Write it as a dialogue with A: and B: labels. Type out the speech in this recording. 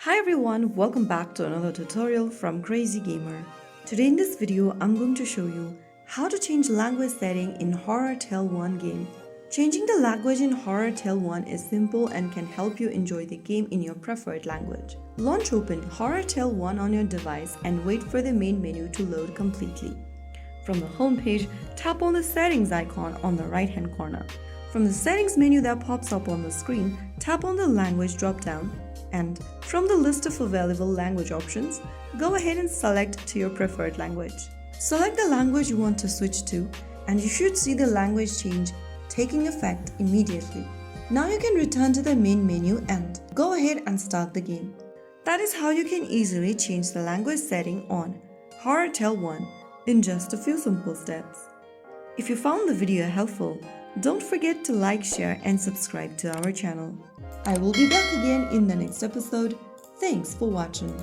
A: Hi everyone, welcome back to another tutorial from Crazy Gamer. Today in this video, I'm going to show you how to change language setting in Horror Tale 1 game. Changing the language in Horror Tale 1 is simple and can help you enjoy the game in your preferred language. Launch open Horror Tale 1 on your device and wait for the main menu to load completely. From the home page, tap on the settings icon on the right hand corner. From the settings menu that pops up on the screen, tap on the language drop-down, and from the list of available language options, go ahead and select to your preferred language. Select the language you want to switch to, and you should see the language change taking effect immediately. Now you can return to the main menu and go ahead and start the game. That is how you can easily change the language setting on Horror Tale 1 in just a few simple steps. If you found the video helpful, don't forget to like, share and subscribe to our channel. I will be back again in the next episode. Thanks for watching.